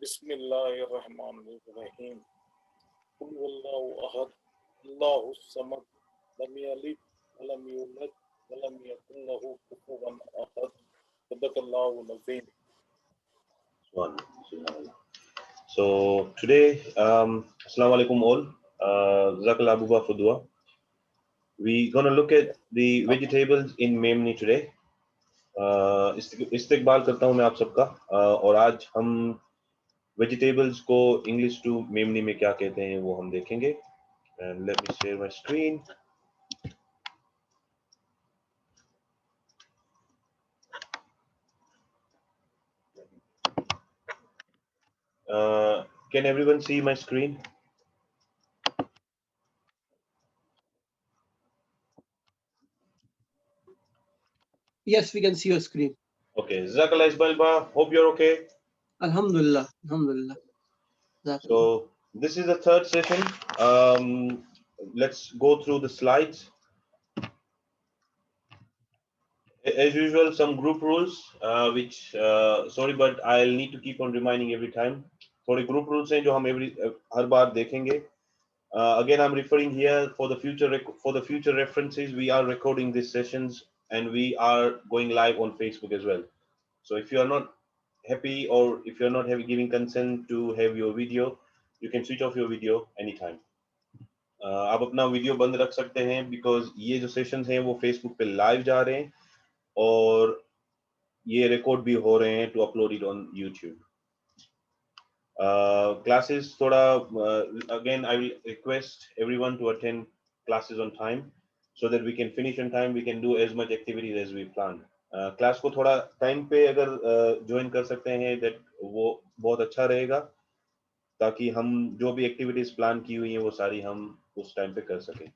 बिस्मिल्लाहिर्रहमानिर्रहीम कुल वल्लाहु अहद अल्लाहुस समद लम यलिद वलम यूलद वलम यकुल लहू कुफुवन अहद सदकल्लाहुल अज़ीम. So today, Assalamu alaikum all. Jazakallah Abuba for dua. We're gonna look at the vegetables in Memni today. इस्तकबाल करता हूँ मैं आप सबका और आज हम वेजिटेबल्स को इंग्लिश टू मेमनी में क्या कहते हैं वो हम देखेंगे. And let me share my screen. Can everyone see my screen? Yes, we can see your screen. Okay, Jazakallah Ismail Ba, hope you're okay. Alhamdulillah, alhamdulillah. So this is the third session. Let's go through the slides. As usual, some group rules, which sorry, but I'll need to keep on reminding every time. थोड़े group rules हैं जो हम हर बार देखेंगे. Again, I'm referring here for the future references. We are recording these sessions and we are going live on Facebook as well. So if you are not happy or if you are not giving consent to have your video, you can switch off your video anytime. आप अपना video बंद रख सकते हैं because ये जो sessions हैं वो Facebook पे लाइव जा रहे हैं और ये रिकॉर्ड भी हो रहे हैं to upload it on YouTube. Classes thoda again I will request everyone to attend classes on time so that we can finish on time. We can do as much activities as we planned. Class को थोड़ा time पे अगर join कर सकते हैं that वो बहुत अच्छा रहेगा ताकि हम जो भी एक्टिविटीज प्लान की हुई हैं वो सारी हम उस टाइम पे कर सकें.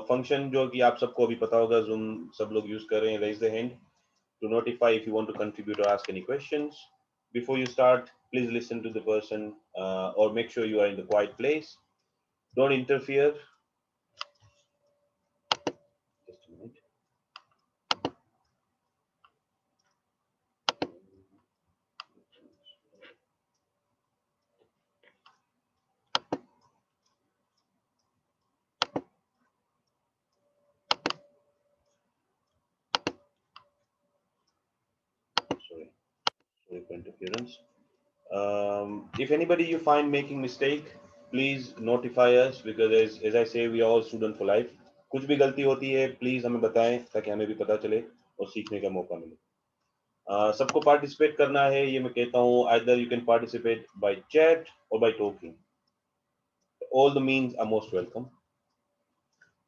फंक्शन जो कि आप सबको अभी पता होगा Zoom सब लोग यूज कर रहे हैं. Raise the hand to notify if you want to contribute or ask any questions. Before you start, please listen to the person or make sure you are in the quiet place. Don't interfere. Just a minute. Sorry for interference. If anybody you find making mistake, please notify us because as I say, we are all student for life. कुछ भी गलती होती है please हमें बताएं ताकि हमें भी पता चले और सीखने का मौका मिले. सबको पार्टिसिपेट करना है ये मैं कहता हूँ. Either you can participate by chat or by talking. All the means are most welcome.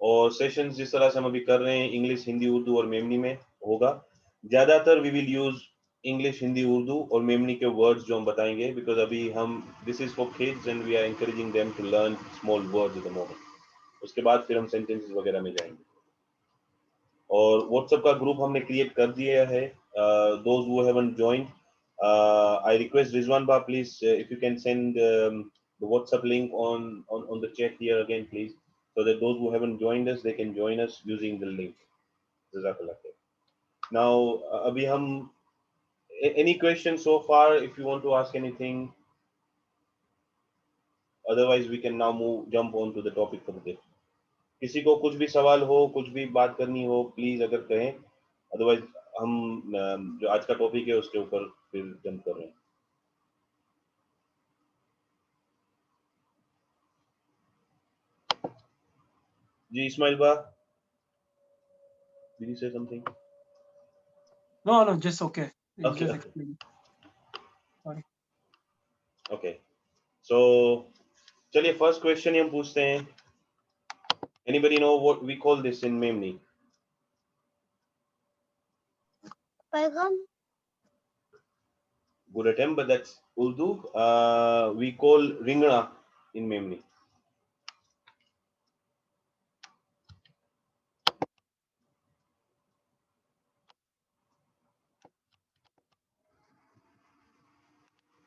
और सेशंस जिस तरह से हम अभी कर रहे हैं इंग्लिश हिंदी उर्दू और मेमनी में होगा. ज्यादातर we will use English Hindi Urdu और मेमनी के वर्ड्स जो हम बताएंगे बिकॉज अभी हम this is for kids and we are encouraging them to learn small words at the moment. उसके बाद फिर हम सेंटेंसेस वगैरह में जाएंगे. और व्हाट्सएप का ग्रुप हमने क्रिएट कर दिया है. Those who haven't joined, I request Rizwan बा please if you can send the WhatsApp link on the chat here again please, so that those who haven't joined us they can join us using the link. Jazakallah khair. Now abhi hum any questions so far if you want to ask anything, otherwise we can now jump on to the topic for the day. किसी को कुछ भी सवाल हो कुछ भी बात करनी हो प्लीज अगर कहें, अदरवाइज हम जो आज का टॉपिक है उसके ऊपर फिर जंप कर रहे हैं. जी इस्माइल बा, did you say something? No, just okay. Okay, Just explain. Sorry. Okay. So चलिए फर्स्ट क्वेश्चन हम पूछते हैं. Anybody know what we call this in Memni? Paigam. Good attempt, but that's Urdu. We call ringna in Memni.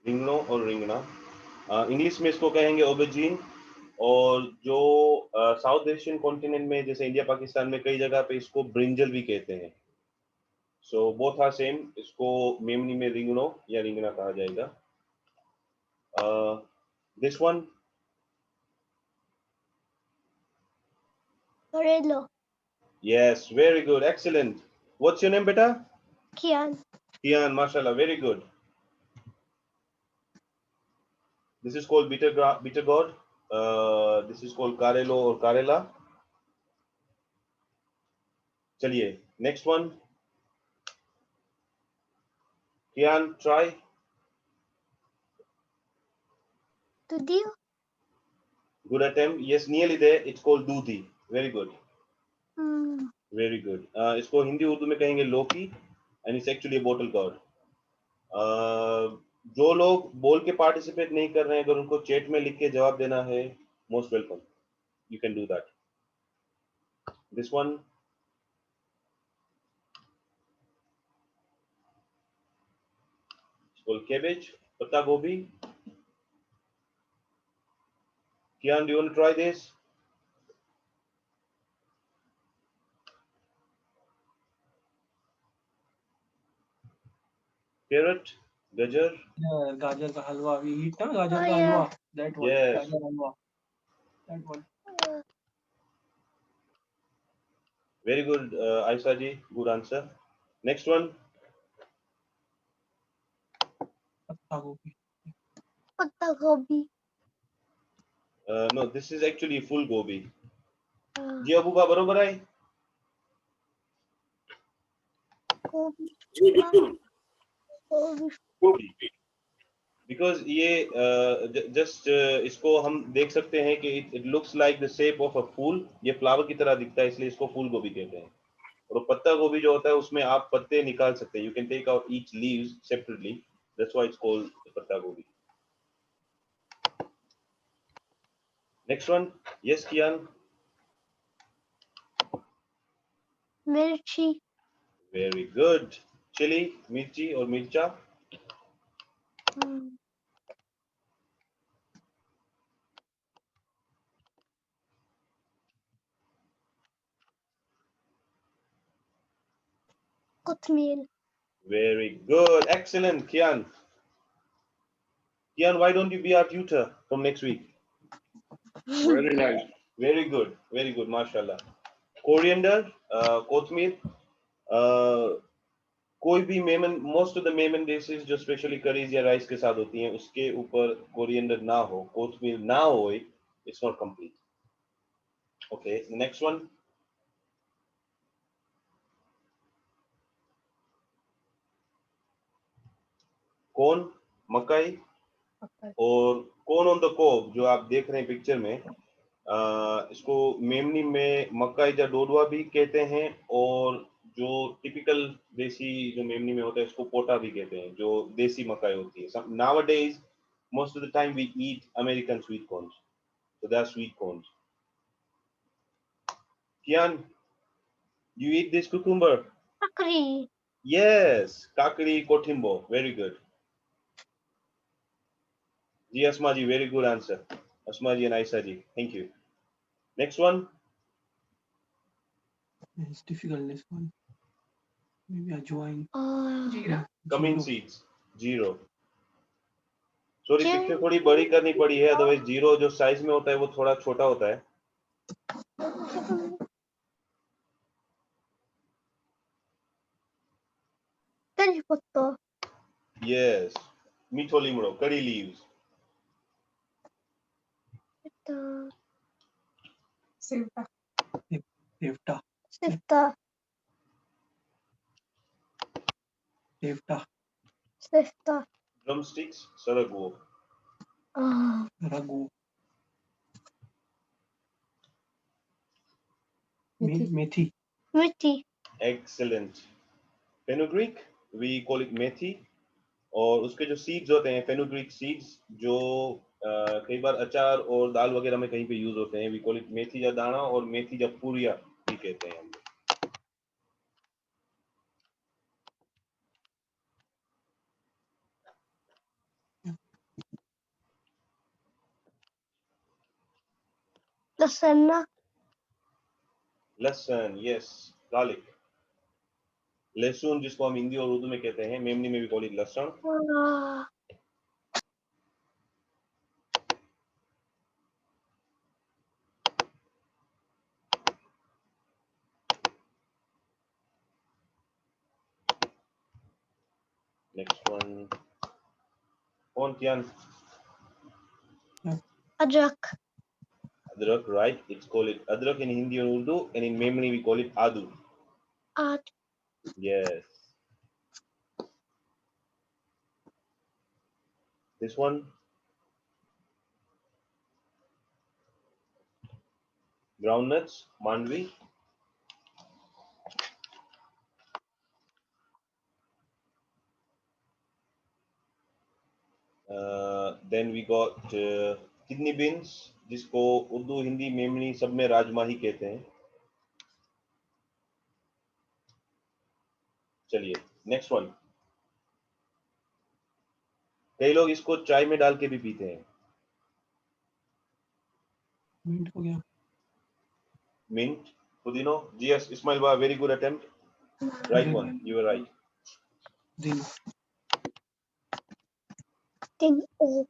रिंगनो और रिंगना. English में इसको कहेंगे ऑबरजीन. और जो साउथ एशियन कॉन्टिनेंट में जैसे इंडिया पाकिस्तान में कई जगह पे इसको ब्रिंजल भी कहते हैं. So both are same. इसको मेमनी में रिंगनो या रिंगना कहा जाएगा. This one, Karelo. yes, very good, excellent. What's your name, beta? Kian. Kian, mashallah, very good. This is called bitter gourd. This is called karelo or karela. चलिए, next one. Kian, try. Tudio. Good attempt. Yes, nearly there. It's called Dudhi. Very good. Hmm. Very good. इसको हिंदी उर्दू में कहेंगे लौकी, and it's actually a bottle gourd. जो लोग बोल के participate नहीं कर रहे हैं, अगर उनको चैट में लिख के जवाब देना है, most welcome. You can do that. This one. It's called cabbage. पत्ता गोभी. Kian, do you want to try this? Carrot, gajar. Yeah, gajar ka halwa. We eat na gajar Oh, ka yeah. halwa. That one. Yes. Gajar halwa. That one. Very good, Aisha ji. Good answer. Next one. Patta gobi. Patta gobi. No, this is actually full gobi. Uh, जी अबू का बरोबर है. gobi. जी बिल्कुल Gobi. Because ये just इसको हम देख सकते हैं कि it looks like the shape of a फूल. ये फ्लावर की तरह दिखता है, इसलिए इसको फूल गोभी कहते हैं. और पत्ता गोभी जो होता है उसमें आप पत्ते निकाल सकते हैं. You can take out each leaves separately. That's why it's called पत्ता गोभी. Next one. Yes, Kian. Mirchi. Very good. Chili, mirchi or mircha. Hmm. Kotmir. Very good. Excellent, Kian. Kian, why don't you be our tutor from next week? Very nice Very good. Very good. Mashallah. Coriander, kothmir. कोई भी Memon, most of the Memon dishes जो specially curries या rice के साथ होती हैं, उसके ऊपर कोरिएंडर ना हो, कोथमीर ना हो, it's not complete. Okay, the next one. कौन, मकई और कौन ऑन द कोब जो आप देख रहे हैं पिक्चर में, इसको मेमनी में मकई या डोडवा भी कहते हैं, और जो टिपिकल देसी जो मेमनी में होता है इसको पोटा भी कहते हैं, जो देसी मकई होती है. Nowadays most of the time we eat American sweet corns, so they are sweet corns. Kian, you eat this cucumber? Kakri. Yes, kakri kothimbo. Very good. Ji Asma ji, very good answer. Asma ji and Aisha ji, thank you. Next one. It's difficult, this one. Maybe ajwain. Uh, Cumin Zero. seeds, 0. Sorry, Zero. Picture थोड़ी बड़ी करनी पड़ी है, otherwise 0 जो size में होता है वो थोड़ा छोटा होता है. Tejipoto. Yes, मीठो लीमड़ो, curry leaves. Sevta. Sifta. Sevta. Sifta. Drumsticks, सरगो. Ragu. Methi. Methi. Methi. Excellent. Fenugreek, we call it methi. और उसके जो सीड्स होते हैं, फेनुग्रीक सीड्स, जो कई बार अचार और दाल वगैरह में कहीं पे यूज होते हैं, वी कॉल इट मेथी या दाना, और मेथी या पूरिया भी कहते हैं हम. Lasanna. लहसुन, यस. गार्लिक, लहसुन जिसको हम हिंदी और उर्दू में कहते हैं, मेमनी में भी कॉल इट लहसुन. Uh, Next one. On Kian. Adrak. Adrak, right? It's called it Adrak in Hindi and Urdu, and in Memoni we call it Adu. Ad. Yes. This one. Groundnuts, Mandvi. Then we got kidney beans, जिसको उर्दू हिंदी मेमनी सब में राजमा ही कहते हैं. चलिए next one. कई लोग इसको चाय में डाल के भी पीते हैं. मिंट हो गया. Mint, पुदीनो. Yes, Ismail Ba, very good attempt. Right one, you were right. दिन. Tin. O.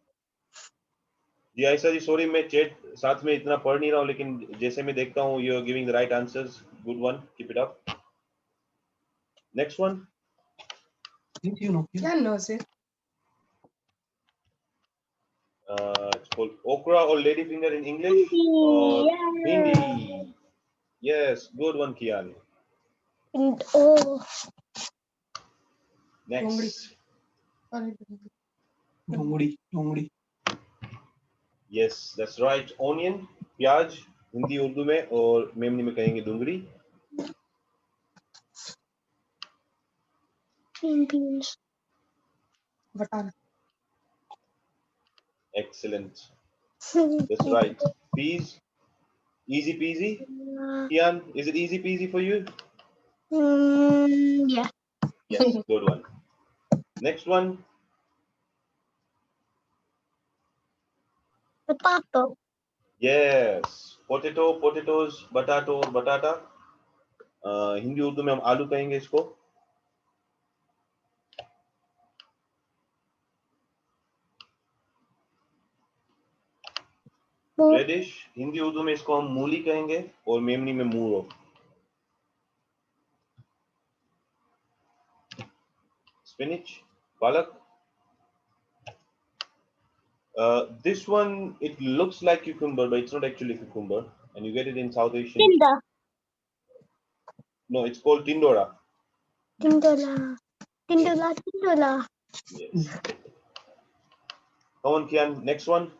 जी आयशा जी, सॉरी मैं चैट साथ में इतना पढ़ नहीं रहा हूँ, लेकिन जैसे मैं देखता हूँ you are giving the right answers. Good one, keep it up. Next one. Didn't you know? क्या नो से It's called okra or ladyfinger in English or Yeah. bhindi. Yes, good one, Kian. Tin. O. Next. डोंगड़ी. डोंगड़ी. Yes, that's right. Onion, प्याज हिंदी उर्दू में, और मेमनी में कहेंगे Dungri. Green beans. Batana Excellent. That's right. Peas, easy peasy. Kian, is it easy peasy for you? Yeah. Yes, good one. Next one. Potato. Yes, potato, potatoes, potato और बटाटा. हिंदी उर्दू में हम आलू कहेंगे इसको. रेडिश, हिंदी उर्दू में इसको हम मूली कहेंगे, और मेमनी में मूरो. स्पिनिच, पालक. This one, it looks like cucumber, but it's not actually cucumber, and you get it in South Asian. Tinda. No, it's called tindora. Tindola. Tindola. Tindola. Yes. Come on, Kian. Next one.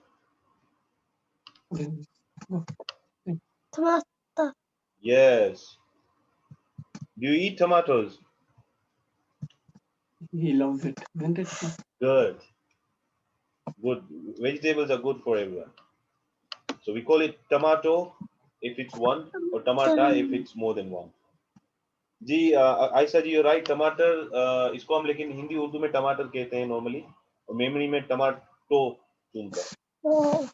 Tomato. Yes. Do you eat tomatoes? He loves it. Isn't it? Good. Good. Vegetables are good for everyone. So we call it tomato if it's one, or tomato if it's more than one. जी Ayesha ji, you're right. टमाटर इसको हम लेकिन हिंदी उर्दू में टमाटर कहते हैं normally, और मेमनी में टमाटो चुनते हैं. Oh.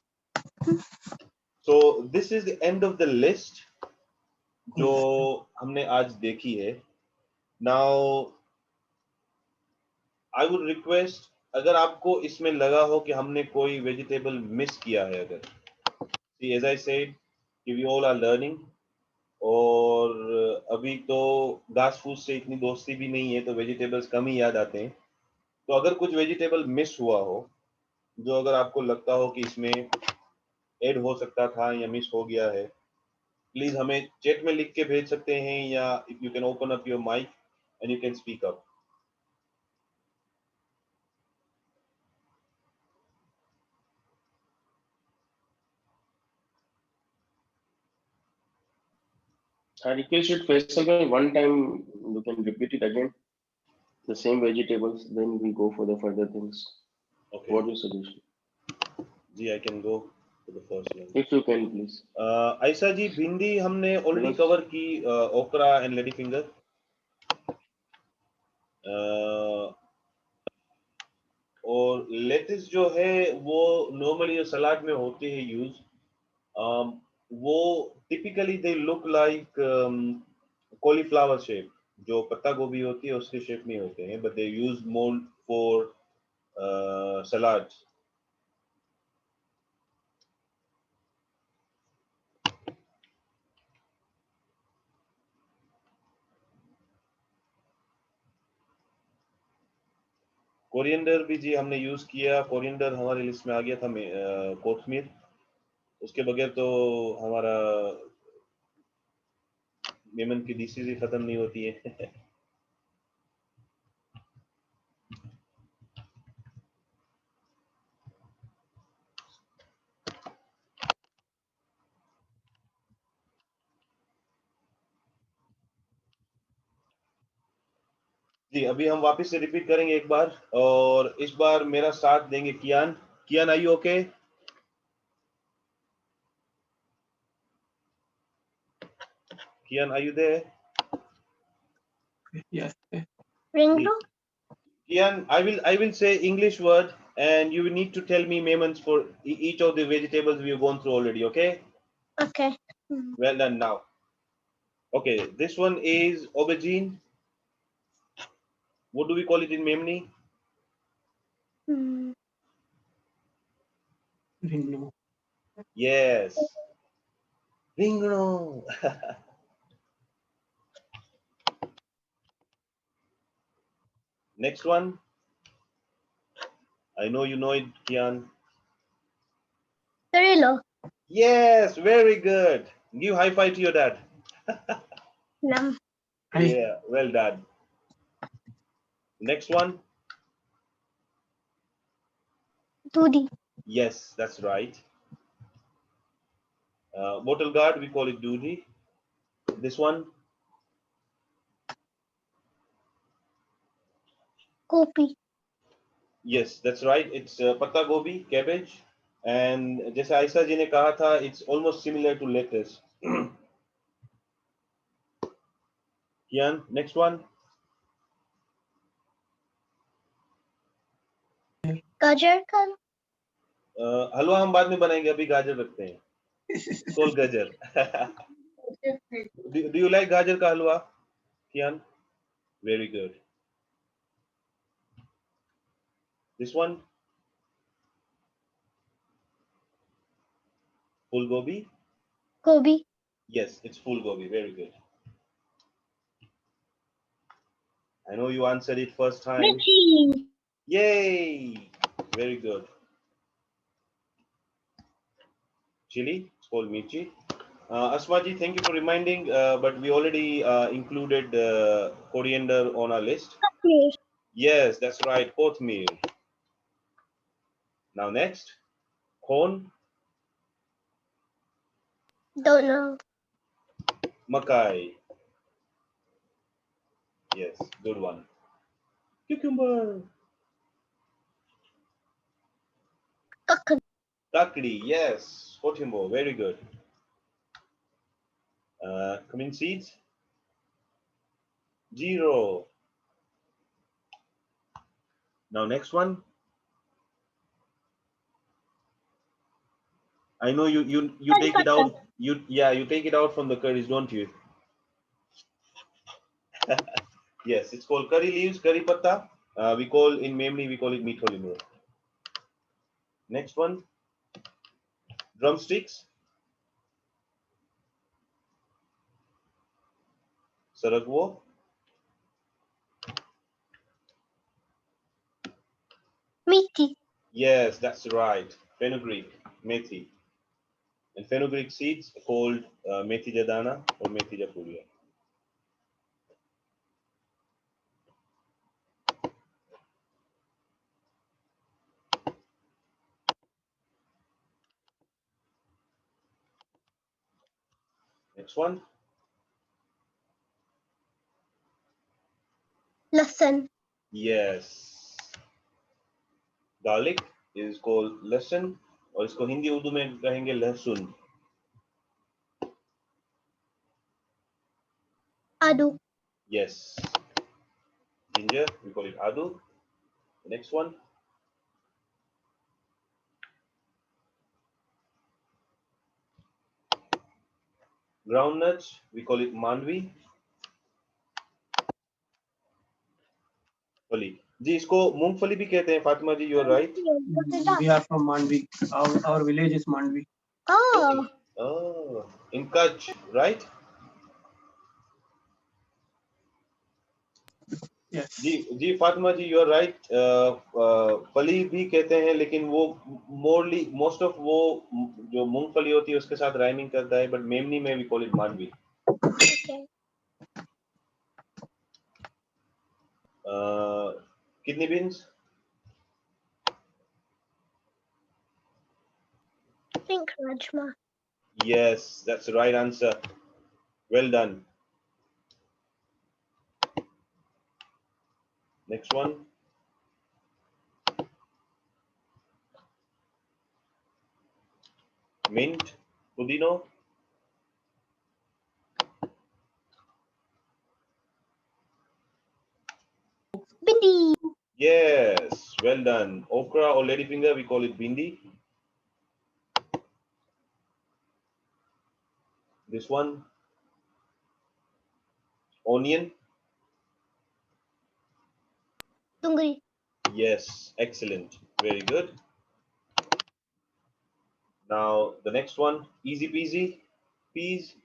So this is the end of the list जो हमने आज देखी है. Now I would request, अगर आपको इसमें लगा हो कि हमने कोई वेजिटेबल मिस किया है, अगर, see as I said कि we all are learning, और अभी तो घास फूस से इतनी दोस्ती भी नहीं है, तो वेजिटेबल्स कम ही याद आते हैं. तो अगर कुछ वेजिटेबल मिस हुआ हो, जो अगर आपको लगता हो कि इसमें ऐड हो सकता था या मिस हो गया है, प्लीज हमें चैट में लिख के भेज सकते हैं, या if you can open up your mic and you can speak up. I request you, Faisal bhai, one time you can repeat it again. The same vegetables, then we go for the further things. Okay. What is your suggestion? जी, I can go to the first one. If you can, please. Ayesha ji, भिंडी हमने already Yes. Cover की, okra and lady finger. और lettuce जो है वो normally सलाद में होती है यूज. वो typically they look like cauliflower shape, जो पत्ता गोभी होती है उसके शेप में होते हैं, but they use more for salads. Coriander भी जी हमने यूज किया, कोरिएंडर हमारी लिस्ट में आ गया था, कोथमीर, उसके बगैर तो हमारा मेमन की डिशेज ही खत्म नहीं होती है। जी अभी हम वापस से रिपीट करेंगे एक बार, और इस बार मेरा साथ देंगे Kian. Kian I okay? Kian are you there? Yes. Ring जी room. Kian, I will say English word and you will need to tell me Memons for each of the vegetables we have gone through already, okay? Okay. Well done now. Okay, this one is aubergine. What do we call it in Memni? Hmm. Ring. Yes. Ringno. Next one. I know you know it, Kian. Cirillo. Yes, very good. Give high five to your dad. Lam. Yeah, well done. Next one. Dudi. Yes, that's right. Bottle guard, we call it doody. This one. Kopi. Yes, that's right. It's patta gobi, cabbage, and जैसे आयशा जी ने कहा था, it's almost similar to lettuce. Kian, next one. Gajar ka. हलवा हम बाद में बनाएंगे, अभी गाजर रखते हैं. Call gajar. do you like gajar का हलवा, Kian? Very good. This one. Full gobi. Gobi. Yes, it's full gobi. Very good. I know you answered it first time. Michi. Yay! Very good. Chili, it's called michi. Asmaji, thank you for reminding, but we already included coriander on our list. Please. Yes, that's right, oatmeal. Now next, corn, Don't know. makai. Yes, good one. Cucumber. Kakad. Kakdi, yes. Kotimbo, very good. Cumin seeds. Zero. Now next one. I know you take it out. You take it out from the curries, don't you? Yes, it's called curry leaves, curry patta. We call in Memni, we call it meat limur. Next one, drumsticks. Saragwo. Meaty. Yes, that's right. Fenugreek, methi. And fenugreek seeds called methi jadana or methi japuria. Next one, Lasan. yes. Garlic is called lasan, और इसको हिंदी उर्दू में कहेंगे लहसुन. Adu. Yes. Ginger, we call it adu. Next one, groundnuts, we call it mandvi. फली जी, इसको मूंगफली भी कहते हैं. फातिमा जी, you are right. What is that? We are from Mandvi. Our village is Mandvi. Oh. Oh, in Kutch, right? Yes. जी Fatima ji, you are right. फली भी कहते हैं, लेकिन वो मोस्ट ऑफ वो जो मूंगफली होती है उसके साथ राइमिंग करता है, बट मेमनी में we call it Mandvi. Okay. Kidney beans. Pink Rajma. Yes, that's the right answer. Well done. Next one. Mint, pudino. Bindi. Yes, well done. Okra or ladyfinger, we call it bindi. This one. Onion. Dungri. Yes, excellent. Very good. Now the next one, easy peasy. Peas.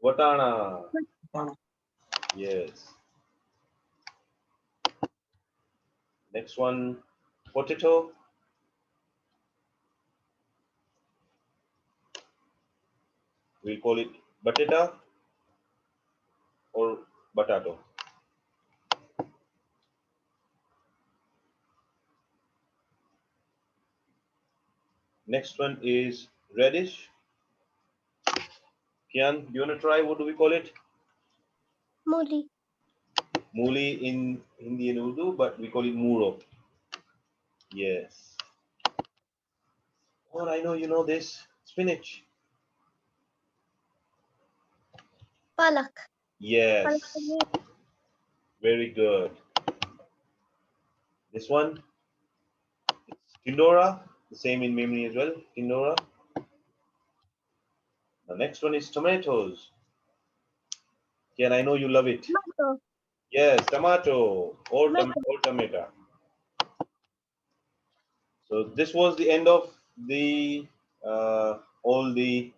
Watana. Watana. Yes. Next one, potato. We'll call it batata or batato. Next one is radish. Kian, do you want to try? What do we call it? Muli. Mooli in Hindi and Urdu, but we call it muro. Yes. Oh, I know you know this. Spinach. Palak. Yes. Palak. Very good. This one, it's Tindora. The same in Memni as well. Tindora. The next one is tomatoes. Kian, I know you love it. Tomato. Yes, tomato or Tomato. tomato. So this was the end of the all the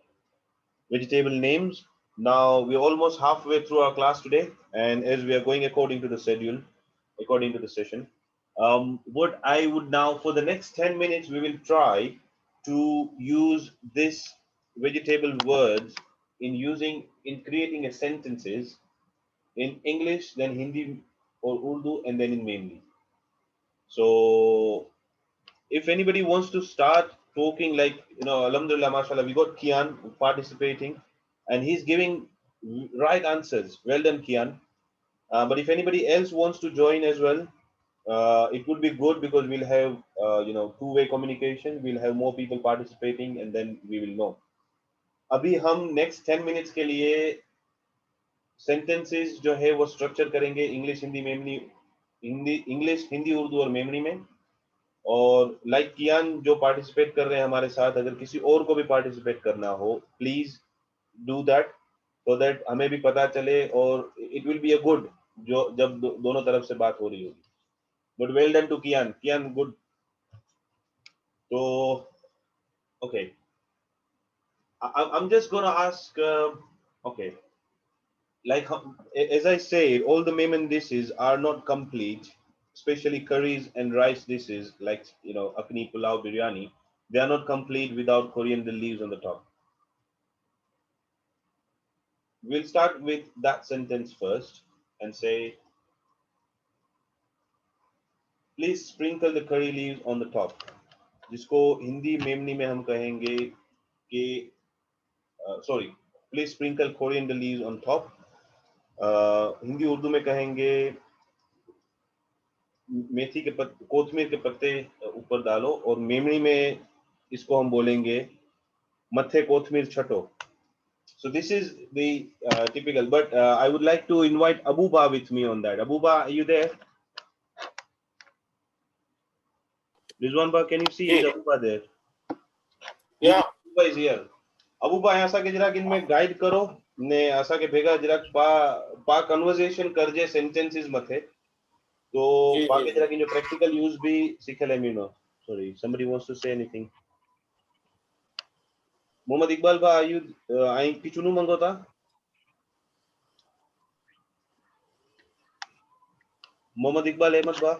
vegetable names. Now we're almost halfway through our class today, and as we are going according to the schedule, according to the session, what I would now, for the next 10 minutes, we will try to use this vegetable words in creating a sentences in English, then Hindi or Urdu, and then in Mehndi. So if anybody wants to start talking, like, alhamdulillah, mashallah, we got Kian participating and he's giving right answers. Well done, Kian. But if anybody else wants to join as well, it would be good, because we'll have two-way communication. We'll have more people participating, and then we will know. अभी हम next 10 minutes के लिए sentences जो है वो structure करेंगे English, Hindi, Memoni, English, Hindi, Urdu और मेमनी में. और लाइक कियान जो पार्टिसिपेट कर रहे हैं हमारे साथ, अगर किसी और को भी पार्टिसिपेट करना हो, please do that, so that हमें भी पता चले, और it will be a good जो जब दोनों तरफ से बात हो रही होगी. But well done to Kyan. Kyan, good. तो okay, I'm just gonna ask, okay, like as I said, all the main dishes are not complete, especially curries and rice dishes like akhni, pulao, biryani. They are not complete without coriander leaves on the top. We'll start with that sentence first and say, please sprinkle the curry leaves on the top. जिसको हिंदी मेमनी में हम कहेंगे कि sorry, please sprinkle coriander leaves on top. Hindi Urdu में कहेंगे मेथी के पत्ते, कोथमीर के पत्ते ऊपर डालो, और मेमनी में इसको हम बोलेंगे मथे कोथमीर छटो. So this is the typical, but I would like to invite Abuba with me on that. Abuba, are you there? Rizwan Ba, can you see, is Abuba there? Yeah. Abuba is here. Abuba, ऐसा के जरा किन में guide करो ने, ऐसा के भेगा जरा पा कन्वर्सेशन कर जे सेंटेंसेस मथे, तो पा के जरा किन जो प्रैक्टिकल यूज भी सीखे ले मीनो. Sorry, somebody wants to say anything. Muhammad Iqbal ba ayu aing kichunu mangota? Muhammad Iqbal Ahmad ba?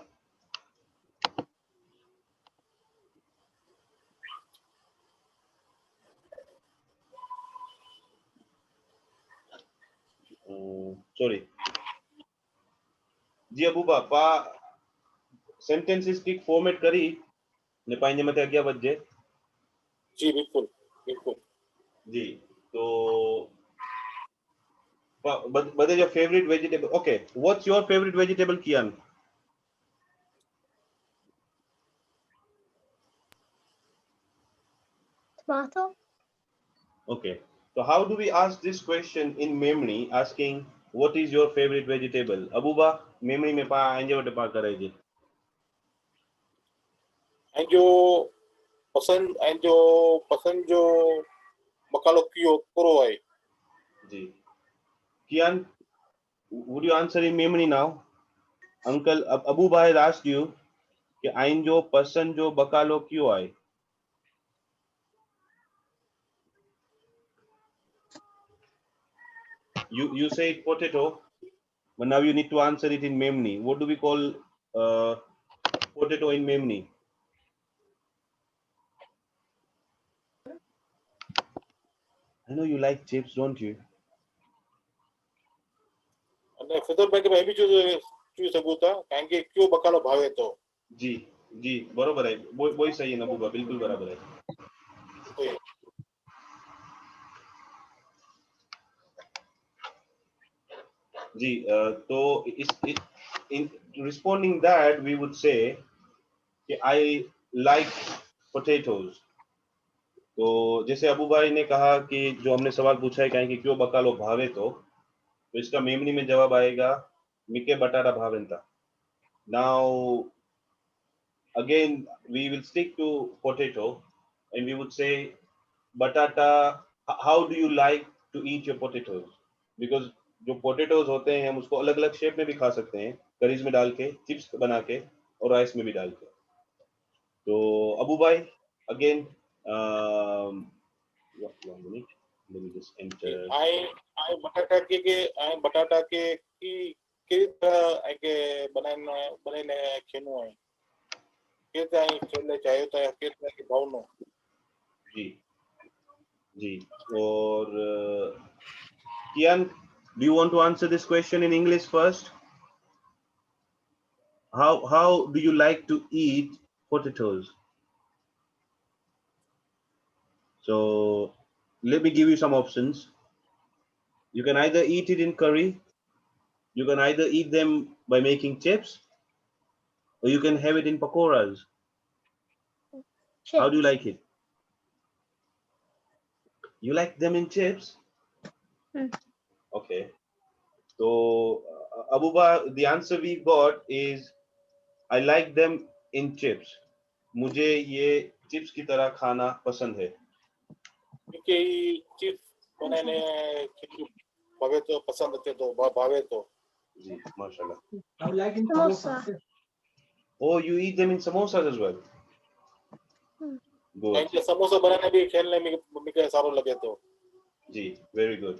Sorry. जी अबूबा पा सेंटेंसेस की फॉर्मेट करी ने पाइने मते अग्या बजे जी बिल्कुल बिल्कुल जी तो what is your favorite vegetable? Okay, what's your favorite vegetable, Kian? Tomato. Okay, so how do we ask this question in memory, asking what is your favorite vegetable? Abuba memory में पा आएंगे वटे पा करेंगे ऐं जो पसंद जो बकालो कियो करो है जी Kian, would you answer in memory now? Uncle Abuba has asked you कि आइन जो पसंद जो बकालो क्यों आए? You say potato, but now you need to answer it in memory. What do we call potato in memory? I know you like chips, don't you? અને ફિદરભાઈ કે ભાઈ બી જોઈ શકું તા કારણ કે કયો બકાલો ભાવે તો जी जी बरोबर है वही सही है नबूबा बिल्कुल बराबर है जी तो in responding that we would say कि I like potatoes. तो जैसे अबू भाई ने कहा कि जो हमने सवाल पूछा है कि क्यों बकालो भावे तो इसका मेमनी में जवाब आएगा मिके बटाटा भावेंता. Now again we will stick to potato and we would say batata. How do you like to eat your potatoes? Because जो potatoes होते हैं हम उसको अलग अलग शेप में भी खा सकते हैं करीज में डाल के चिप्स बना के और राइस में भी डाल के तो अबू भाई again one minute let me just enter આય બટાટા કે કેવી રીતના કે બનાવીને ખેનું હોય કે ત્યાં છેલ્લે ચાયો તો કે ત્યાં ભાવનો जी जी और Kian, do you want to answer this question in English first? How do you like to eat potatoes? So let me give you some options. You can either eat it in curry, you can either eat them by making chips, or you can have it in pakoras. How do you like it? You like them in chips? Okay. So Abuba, the answer we got is I like them in chips. मुझे ये chips की तरह खाना पसंद है. કે chips બનાવીને ખેનું ભાવે તો પસંદ છે તો ભાવે તો जी माशाल्लाह. I like in Samosa. samosa. Oh, you eat them in samosas as well? Good. કારણ કે સમોસા બનાવીને બી ખેલને મીકે સારો લાગે તો Ji, very good.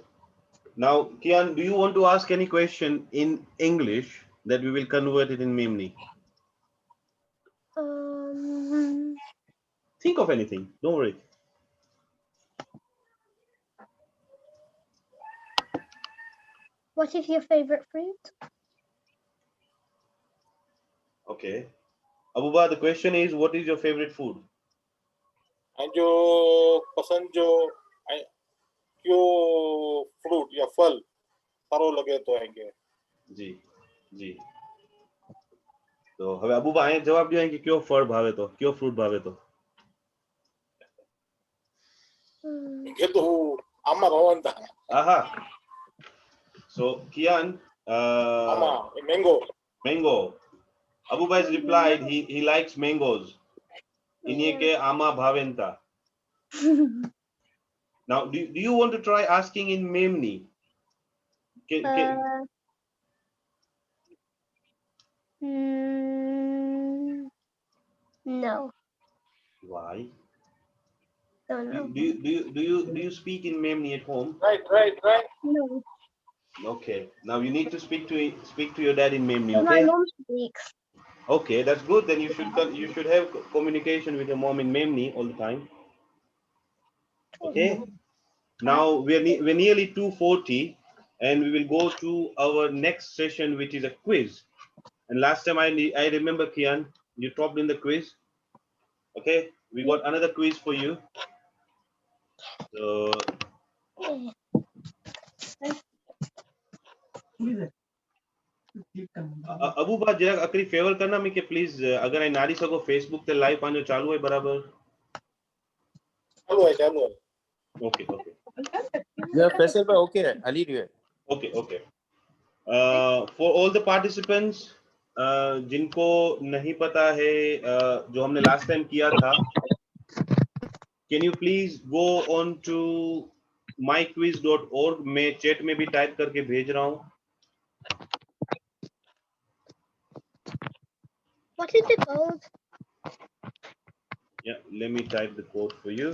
Now, Kian, do you want to ask any question in English that we will convert it in Memni? Think of anything. Don't worry. What is your favorite fruit? Okay. Abuba, the question is, what is your favorite food? અને જો પસંદ જો કયો fruit યા ફલ સારો લાગે તો આઈ કે जी जी तो હવે અબુબા અહીં જવાબ દો કે કયો ફળ ભાવે તો કયો ફ્રૂટ ભાવે તો કે તો આમાં ભવનતા aha so Kian આમાં mango mango Abuba has replied he likes mangoes इन्हीं के आमा भावेंता. Now do you want to try asking in Memni? No. Why? Don't know. Do you speak in Memni at home? Right. No. Okay. Now you need to speak to your dad in Memni. But my Okay. mom speaks. Okay, that's good. Then you should have communication with your mom in Memni all the time. Okay. Now we're nearly 2:40, and we will go to our next session, which is a quiz. And last time I remember, Kian, you topped in the quiz. Okay, we got another quiz for you. So Yeah. Who is it? Click करना। अबू बात जरा अकरी favour करना मी के please अगर आई नारी सको Facebook ते लाइव पांजो चालू है बराबर चालू है okay Yeah, Faisal bhai, okay hai. Ali hai. Okay for all the participants जिनको नहीं पता है जो हमने लास्ट टाइम किया था can you please go on to myquiz.org मैं चैट में भी टाइप करके भेज रहा हूँ What is the code? Yeah, let me type the code for you.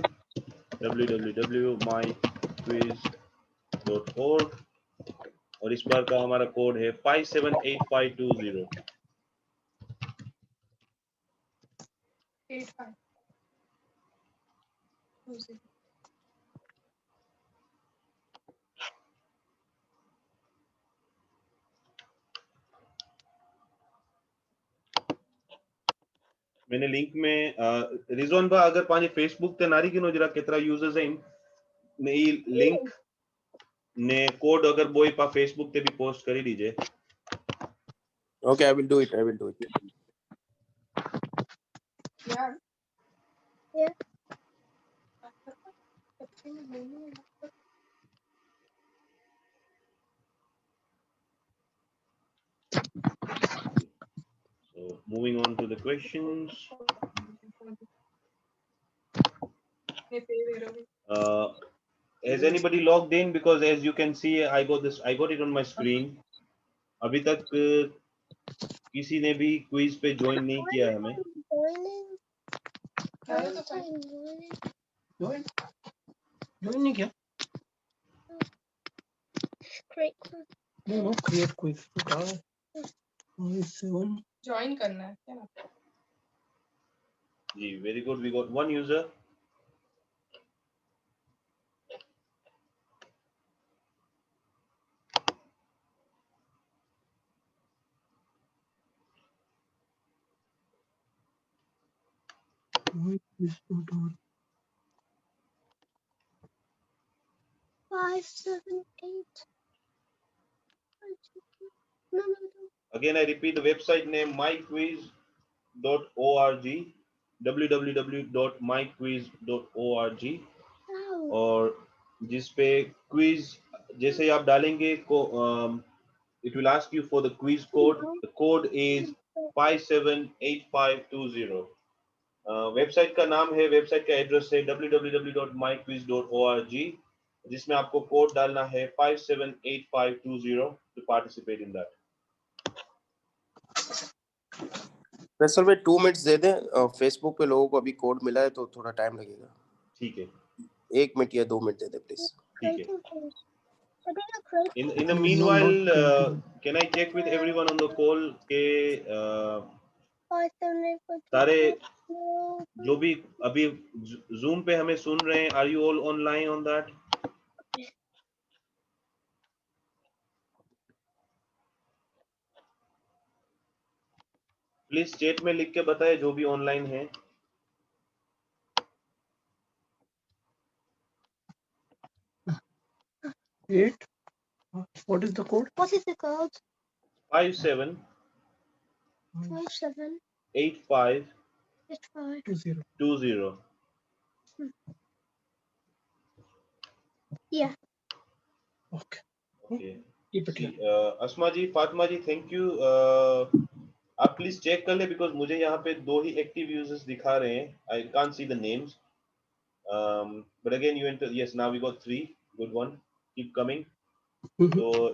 www.myquiz.org और इस बार का हमारा कोड है 578520. 85. मैंने लिंक में रिजवान भा अगर पांजे फेसबुक ते नारी किनो जरा केतरा यूजर्स हैं ने ई लिंक ने कोड अगर बोई पा फेसबुक ते भी पोस्ट करी दीजिए Okay, I will do it. Yeah. Yeah. So moving on to the questions. Has anybody logged in? Because as you can see, I got it on my screen. अभी तक किसी ने भी क्विज पे ज्वाइन नहीं किया है हमें. Join नहीं किया? No, create quiz. Join करना है क्या? जी, very good. We got one user. myquiz.org. 5, 7, 8. No. Again, I repeat the website name myquiz.org, www.myquiz.org No. और जिस पे क्विज जैसे ही आप डालेंगे it will ask you for the quiz code. The code is 578520. Website का नाम है वेबसाइट का एड्रेस है www.myquiz.org जिसमें आपको कोड डालना है 578520 to participate in that. Faisal bhai 2 minutes दे दें. Facebook पे लोगों को अभी कोड मिला है तो थोड़ा टाइम लगेगा. ठीक है. 1 मिनट या 2 मिनट दे दे प्लीज. ठीक है. In the meanwhile, can I check with everyone on the call के सारे जो भी अभी Zoom पे हमें सुन रहे हैं, are you all online on that? Please chat में लिख के बताएं जो भी ऑनलाइन है. Eight. What is the code? What is the code? 57 57 85 85 20. Yeah. Okay. Okay. Keep it here. Asma ji, Fatima ji, thank you. आप प्लीज चेक कर ले बिकॉज मुझे यहाँ पे 2 ही एक्टिव यूजर्स दिखा रहे हैं. I can't see the names. But again, you enter. Yes, now we got 3. Good one. Keep coming. So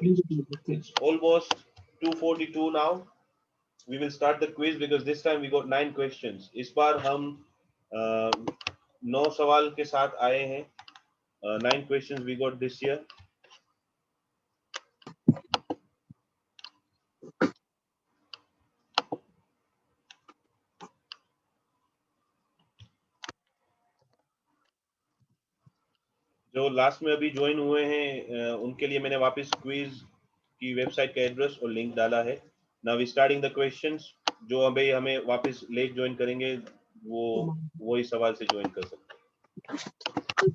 it's almost 2:42 now. We will start the quiz because this time we got 9 questions. इस बार हम 9 सवाल के साथ आए हैं. 9 questions we got this year. जो last में अभी ज्वाइन हुए हैं उनके लिए मैंने वापस क्विज की वेबसाइट का एड्रेस और लिंक डाला है. Now we starting the questions. जो अभी हमें वापस लेट ज्वाइन करेंगे वो इस सवाल से ज्वाइन कर सकते हैं.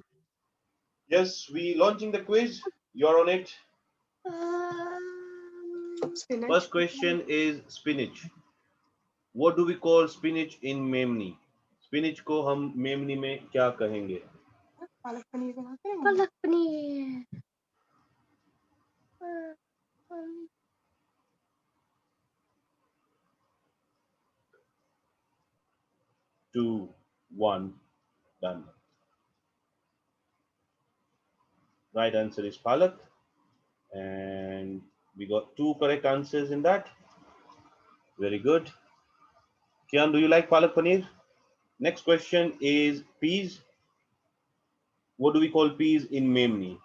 Yes, we launching the quiz. You're on it. Spinach. First question is spinach. What do we call spinach in Memni? Spinach को हम मेमनी में क्या कहेंगे? पालक पनीर बनाते हैं. Palak paneer. Two, one, done. Right answer is palak, and we got 2 correct answers in that. Very good. Kian, do you like palak paneer? Next question is peas. What do we call peas in Memni?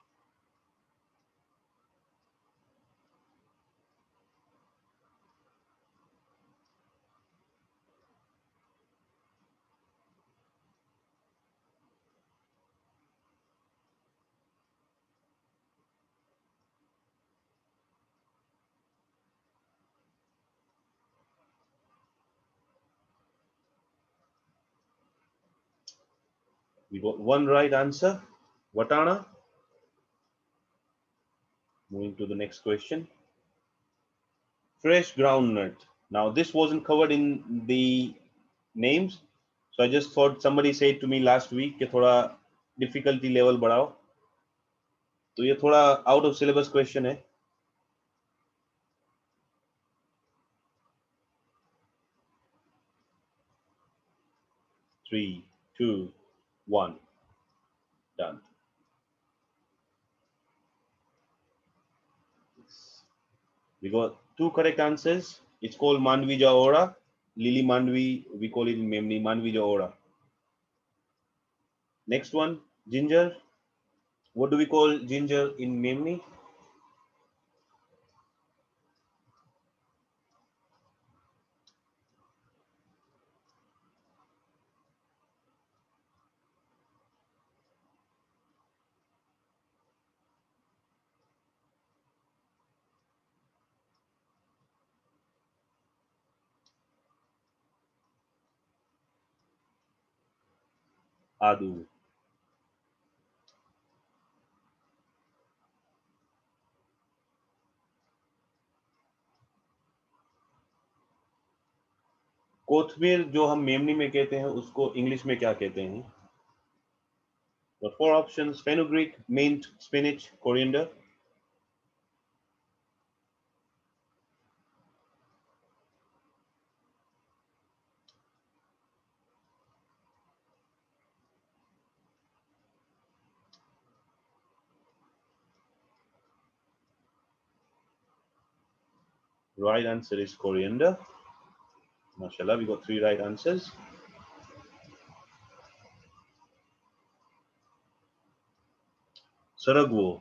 We got 1 right answer. Watana. Moving to the next question. Fresh groundnut. Now this wasn't covered in the names, so I just thought somebody said to me last week कि थोड़ा difficulty level बढ़ाओ. तो ये थोड़ा out of syllabus question है. Three, two, one, done. We got 2 correct answers. It's called Mandvi Jaora. Lily Mandvi, we call it in Memni, Mandvi Jaora. Next one, ginger. What do we call ginger in Memni? Adu. कोथमीर जो हम मेमनी में कहते हैं उसको English में क्या कहते हैं? Got 4 options: fenugreek, mint, spinach, coriander. Right answer is coriander. Mashallah, we got 3 right answers. Saragwo.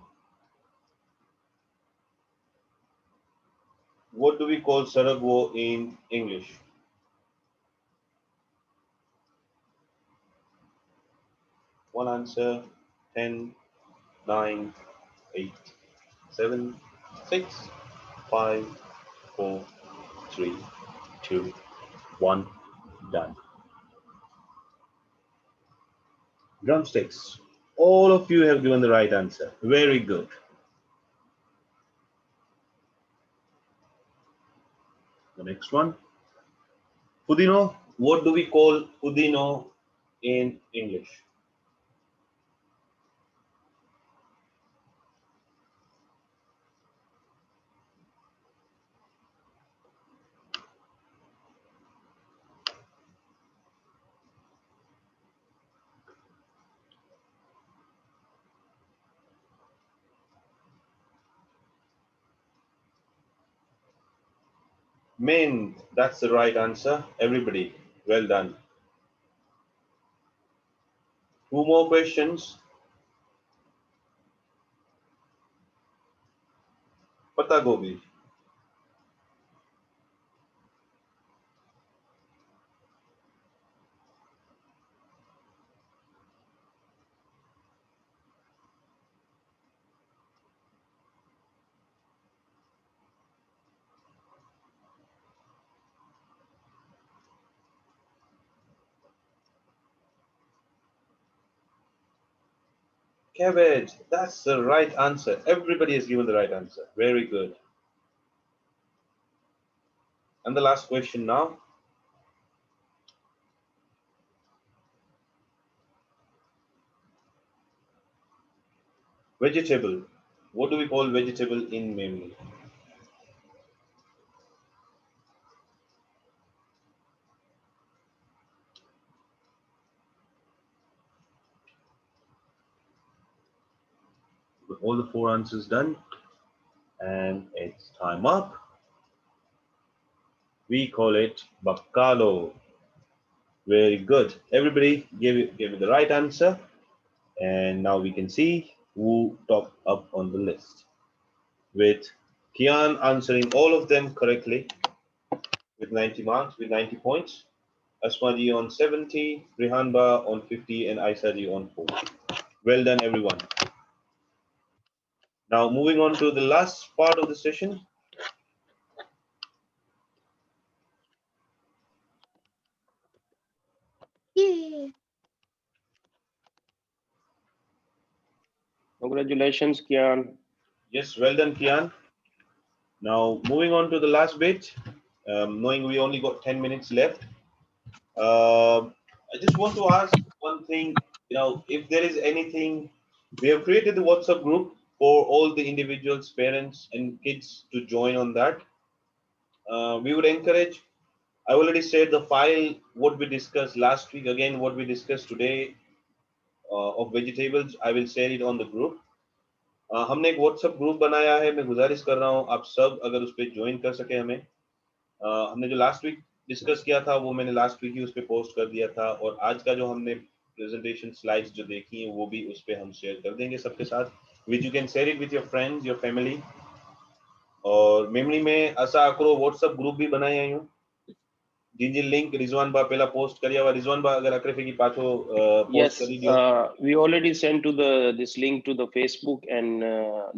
What do we call saragwo in English? One answer, 10, 9, 8, 7, 6, 5, 4, 3, 2, 1, done. Drumsticks. All of you have given the right answer. Very good. The next one. Pudino. What do we call pudino in English? Mint. That's the right answer. Everybody, well done. 2 more questions. Pata gobi. Cabbage. That's the right answer. Everybody has given the right answer. Very good. And the last question now. Vegetable. What do we call vegetable in Memli? With all the 4 answers done, and it's time up. We call it Bacalo. Very good. Everybody gave me the right answer. And now we can see who topped up on the list. With Kian answering all of them correctly with 90 marks, with 90 points. Asmaji on 70, Rihanba on 50, and Aisaji on 40. Well done, everyone. Now moving on to the last part of the session. Yay. Congratulations, Kian. Yes, well done, Kian. Now moving on to the last bit, knowing we only got 10 minutes left. I just want to ask one thing, if there is anything, we have created the WhatsApp group for all the individuals, parents and kids to join on that. We would encourage, I already said the file, what we discussed last week, again, what we discussed today of vegetables, I will share it on the group. हमने एक WhatsApp group बनाया है, मैं गुजारिश कर रहा हूँ आप सब अगर उस पर ज्वाइन कर सके हमें। हमने जो लास्ट वीक डिस्कस किया था वो मैंने लास्ट वीक ही उस पर पोस्ट कर दिया था, और आज का जो हमने प्रेजेंटेशन स्लाइड्स जो देखी हैं वो भी उस पर हम शेयर कर देंगे सबके साथ, which you can share it with your friends, your family. और मेमोरी में असा आकरो व्हाट्सएप ग्रुप भी बनाए आयो, जिन लिंक रिजवान बा पहला पोस्ट करिया हुआ, रिजवान बा अगर अकरे की पाछो पोस्ट Yes, करी दियो। we already sent to this link to the Facebook and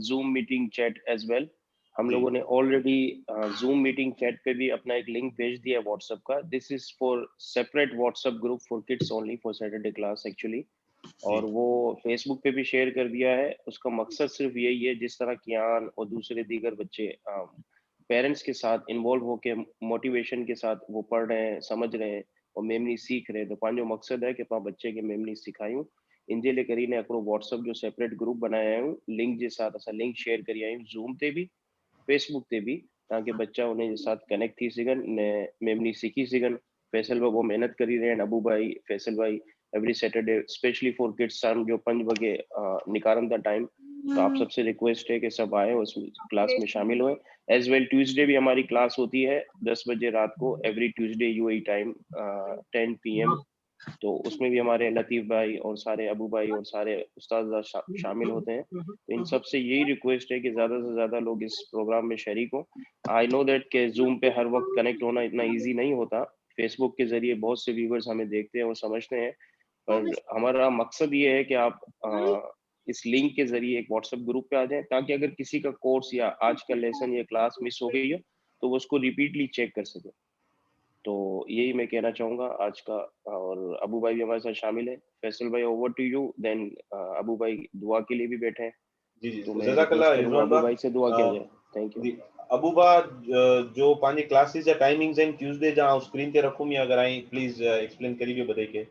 Zoom meeting chat as well. हम जी। लोगों ने ऑलरेडी Zoom मीटिंग चैट पे भी अपना एक लिंक भेज दिया है व्हाट्सएप का। This is for separate WhatsApp group for kids only for Saturday class actually, और वो फेसबुक पे भी शेयर कर दिया है। उसका मकसद सिर्फ यही है, जिस तरह कियान और दूसरे दीगर बच्चे पेरेंट्स के साथ इन्वॉल्व होके मोटिवेशन के साथ वो पढ़ रहे हैं, समझ रहे हैं और मेमरी सीख रहे हैं, तो पंहिंजो मकसद है कि पाण बच्चे के मेमरी सिखायूं। इन जे लिए करीने हिकिड़ो व्हाट्सएप जो सेपरेट ग्रुप बनाया आहियूं, लिंक जे साथ असां लिंक शेयर करी आहियूं ज़ूम ते भी फेसबुक ते भी, ताकि बच्चा उन जे साथ कनेक्ट थी सघनि ने मेमरी सिखी सघनि। फैसल भाई वो मेहनत करी रहे हैं, अबू भाई, फैसल भाई every Saturday specially for kids शाम जो 5 बजे निकालने का टाइम, तो आप सबसे रिक्वेस्ट है कि सब आए उस क्लास में शामिल हुए। एज वेल ट्यूसडे भी हमारी क्लास होती है 10 बजे रात को, every Tuesday UAE time 10 PM, तो उसमें भी हमारे लतीफ़ भाई और सारे अबू भाई और सारे उस्ताद शामिल होते हैं। तो इन सबसे यही रिक्वेस्ट है कि ज़्यादा से ज़्यादा लोग इस प्रोग्राम में शरीक हों। आई नो दैट कि जूम पे हर वक्त कनेक्ट होना इतना ईजी नहीं होता, फेसबुक के ज़रिए बहुत से व्यूवर्स हमें देखते हैं और समझते हैं, पर हमारा मकसद ये है कि आप इस लिंक के जरिए एक व्हाट्सएप ग्रुप पे आ जाएं, ताकि अगर किसी का कोर्स या आज का लेसन या क्लास मिस हो गई हो तो वो उसको रिपीटली चेक कर सके। तो यही मैं कहना चाहूँगा आज का, और अबू भाई भी हमारे साथ शामिल है। फैसल भाई over to you, then Abu भाई दुआ के लिए भी बैठे हैं, जी जी, तो मैं जज़ाकल्लाह रिक्वेस्ट करूँगा रिजवान अबू बा। भाई से दुआ किया जाए। Thank you. अबू बा जो पांजी क्लासेस या टाइमिंग्स हैं ट्यूसडे जहां स्क्रीन ते रखूं मैं, अगर आई प्लीज एक्सप्लेन करी जो बदे के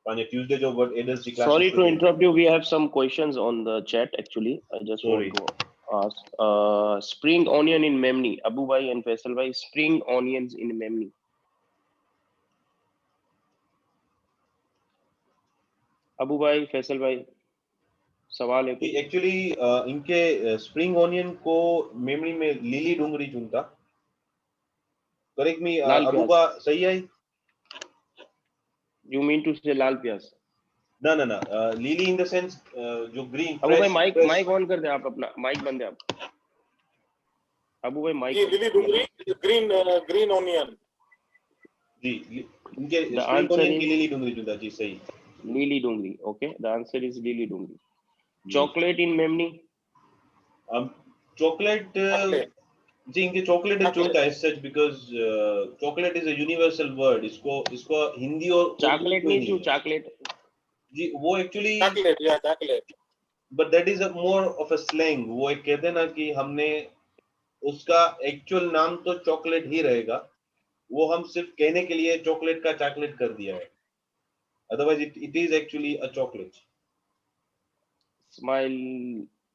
पांजे ट्यूसडे जो एडल्ट्स की classes Sorry to interrupt you, we have some questions on the chat actually. I just Sorry. want to ask spring onion in Memni, Abu Bhai and Faisal Bhai, spring onions in Memni. Abu भाई, फैसल भाई, सवाल है कि कुछ? Actually इनके spring onion को memory में लीली डूंगरी चुनता, करेक्ट मी लाल अबू प्याज। बा, सही है? You mean to say लाल प्याज? ना ना ना, लीली इन द सेंस जो ग्रीन अबू भाई fresh mic fresh. Mic on कर दे आप, अपना माइक बंद है आप। अबू भाई ji mike lili dungri, green green onion. जी इनके द स्प्रिंग आंसर ऑनियन की इज लीली डूंगरी जुदा जी सही। Lili dongri. Okay, the answer is lili dongri. जी चॉकलेट इन मेमनी। अब चॉकलेट चॉकलेट, जी इनके चॉकलेट है चॉकलेट, चोटा as such because chocolate is a universal word. इसको इसको हिंदी और उर्दू में चॉकलेट कोई मीन्स नहीं यू है चॉकलेट। जी। वो एक्चुअली चॉकलेट या chocolate. But that is a more of a slang. वो एक कहते हैं ना कि हमने उसका एक्चुअल नाम तो चॉकलेट ही रहेगा, वो हम सिर्फ कहने के लिए चॉकलेट का चॉकलेट कर दिया है, otherwise it is actually a chocolate. Ismail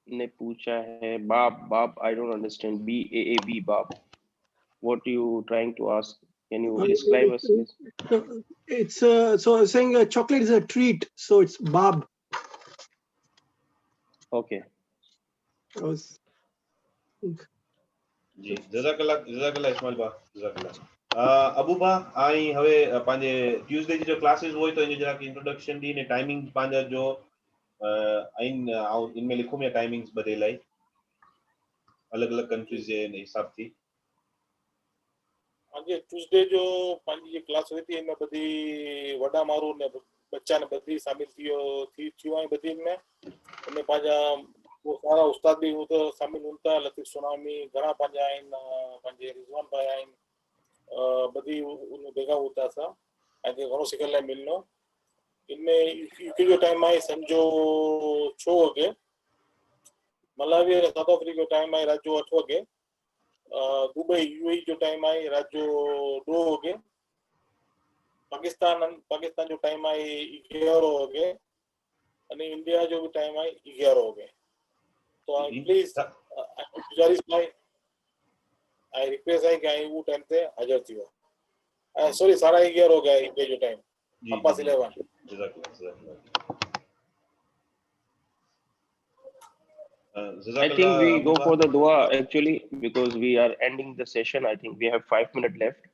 ने पूछा है बाप बाप, आई डोंट अंडरस्टैंड, BAAB बाप, what you trying to ask, can you describe us please? It's so saying chocolate is a treat, so it's Bab. Okay, I was जी जज़ाकल्लाह इस्माइल बा जज़ाकल्लाह। अबू बा आई हवे पंहिंजे ट्यूसडे जी जो क्लासेस हुई तो इन जरा की इंट्रोडक्शन दी ने टाइमिंग पंहिंजा जो आइन आउं इनमें लिखूं या टाइमिंग्स बदलाई अलग अलग कंट्रीज जे हिसाब थी। આજે ટ્યુઝડે जो पंहिंजी जे क्लास हुई थी इनमें बधी वॾा माण्हू ने बच्चा ने बधी शामिल थियो ऐं बधी में इन पंहिंजा वो सारा उस्ताद भी वो तो शामिल हुन था, लतीफ़ सुनामी घणा पंहिंजा आहिनि, पंहिंजे रिज़वान भाई आहिनि, बधी उन बेगा होता असां ऐं घणो सिखण लाइ मिलनो। इनमें यूके जो टाइम आहे सम्झो 6 वगे, मलावी और साउथ अफ्रीका जो टाइम आहे रात जो 8 वगे, दुबई UAE जो टाइम आहे रात जो 2 वगे, पाकिस्तान जो टाइम आहे 11 वगे અને इंडिया जो भी टाइम आहे 11 वगे। तो प्लीज गुजारिश भाई आई रिक्वेस्ट है कि आई वो टाइम ते हाजिर थियो। सॉरी 11:30 हो गया इंडिया जो टाइम, जी 11:30। जज़ाकल्लाह I think we Abu go बा। for the dua actually because we are ending the session. I think we have 5 minutes left.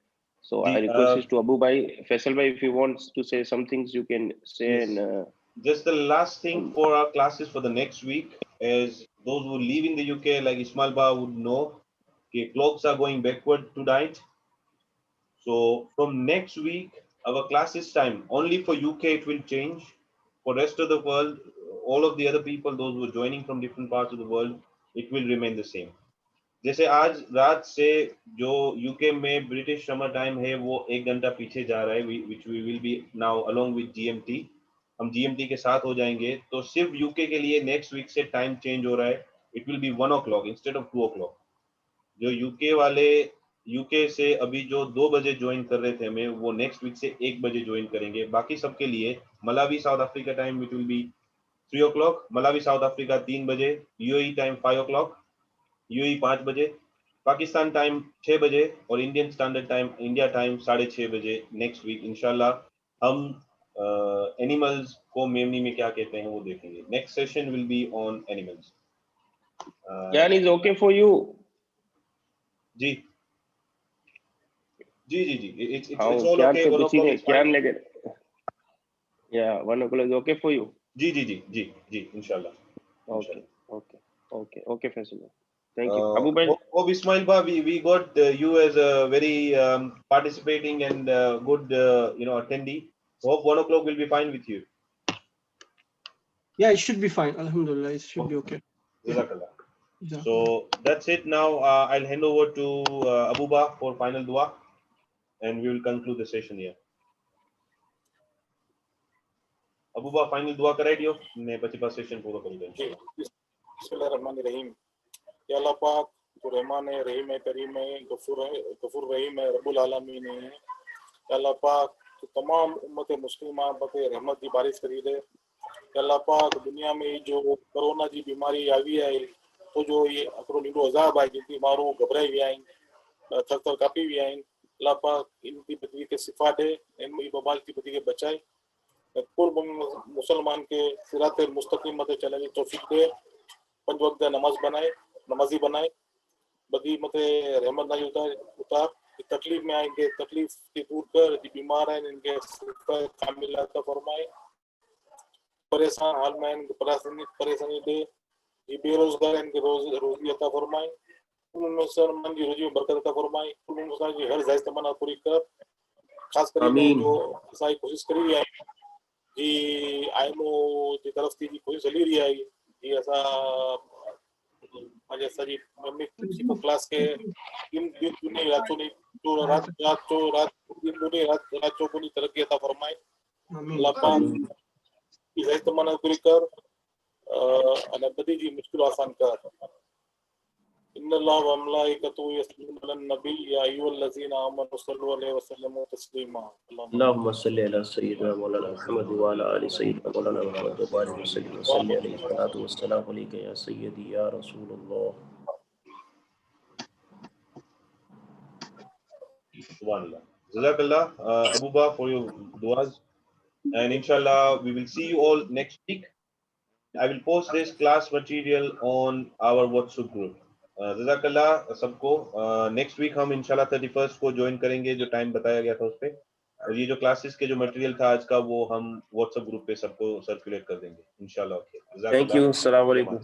So ji I request is to Abu Bhai, Faisal Bhai, if you want to say some things, you can say. yes, And just the last thing for our classes for the next week is those who live in the UK like Ismail Ba would know okay, clocks are going backward tonight. So from next week our classes time only for UK it will change. For rest of the world, all of the other people those who are joining from different parts of the world, it will remain the same. जैसे आज रात से जो UK में British summer time है वो 1 घंटा पीछे जा रहा है, which we will be now along with GMT. हम जीएमटी के साथ हो जाएंगे तो सिर्फ यूके के लिए नेक्स्ट वीक से टाइम चेंज हो रहा है, it will be 1 o'clock instead of 2 o'clock। जो यूके वाले यूके से अभी जो 2 बजे ज्वाइन कर रहे थे हमें, वो नेक्स्ट वीक से 1 बजे ज्वाइन करेंगे। बाकी सबके लिए Malawi south Africa time which will be 3 o'clock, Malawi south Africa 3 बजे, यूएई टाइम 5 o'clock, यूएई 5 बजे, पाकिस्तान टाइम 6 बजे और Indian standard time India time 6:30 बजे। नेक्स्ट वीक इंशाल्लाह हम एनिमल्स को मेमनी में क्या कहते हैं वो देखेंगे। Next session will be on animals. Jan is okay for you? जी जी जी जी इट्स हाँ, ऑल Kyan ओके। से 1 पूछी o'clock नहीं, इज Kyan फाइन। लेके, yeah, 1 o'clock is okay for you? जी जी जी जी जी इंशाल्लाह Okay, इंशाल्लाह। okay, Faisal Bhai. Thank you. Abu Bhai, Hope Ismail Ba, we got you as a very participating and good attendee. Hope 1 o'clock will be fine with you. yeah, it should be fine. Alhamdulillah, it should be okay. Jazakallah. Yeah. So that's it now. I'll hand over to Abu Ba for final dua and we will conclude the session here. Abu Ba, final dua कराई दियो ने પછી pass session પૂરો કરી દે। जी बिस्मिल्लाहिर्रहमानिर्रहीम। या अल्लाह पाक तो रहमान है, रहीम है, करीम है, गफूर रहीम है, रब्बुल आलमीन है। या अल्लाह पाक तो तमाम उम्मत मुस्लिमा पे रहमत की बारिश करी दे। या अल्लाह पाक दुनिया में जो कोरोना की बीमारी आई है तो जो ये अकरो नीडो अजाब आहे जिनकी मारू घबराई विया आहिनि, थर कापी विया आहिनि। अल्लाह पाक इनकी बदी के शिफा दे, इन बबाल की बदी के बचाए, कुल मुसलमान के सिरात मुस्तकीम मते चलने की तौफीक दे, 5 वक्त नमाज बनाए, नमाजी बनाए, बदी मते रहमत नाजी उतार। तकलीफ में आएंगे तकलीफ की दूर कर, जो बीमार हैं इनके शिफा कामिला अता फरमाए। परेशान हाल में इनके परेशानी दे, ये बेरोजगार इनके रोजी अता फरमाए, उनमें मुसलमान की रोजी में बरकत अता फरमाए, उनमें की हर जायज तमन्ना पूरी कर, खास कर जो असाई कोशिश करी है जी आईमो की तरफ थी जी कोशिश चली रही है जी ऐसा जैसा जी मम्मी को क्लास के दिन दुनिया रातों ने जो रात दिन दुनिया रात चौगुनी तरक्की अता फरमाए, अल्लाह पाक की जायज तमन्ना पूरी कर અને બધી जी मुश्किल आसान कर। इन्नल्लाह व मलाइकतहु यस्लूना अलन नबी या अय्युहल्लज़ीना आमनु सल्लु अलैहि व सल्लिमु तस्लीमा। अल्लाहुम्मा सल्लि अला सय्यिदिना मौलाना मुहम्मद व अला आलि सय्यिदिना मौलाना मुहम्मद व बारिक वसल्लिम वसल्लि अलैहि सलातु वस्सलामु अलैका या सय्यदी या रसूलल्लाह। Subhanallah. Jazakallah, Abu Ba, for your duas. And inshallah, we will see you all next week. I will post this class material on our WhatsApp group. Jazakallah सबको। नेक्स्ट वीक हम इंशाल्लाह 31st को ज्वाइन करेंगे, जो time बताया गया था उस पे। और ये जो क्लासेस के जो मटेरियल था आज का, वो हम व्हाट्सएप ग्रुप पे सबको सर्कुलेट कर देंगे इंशाल्लाह। थैंक यू, अस्सलाम वालेकुम।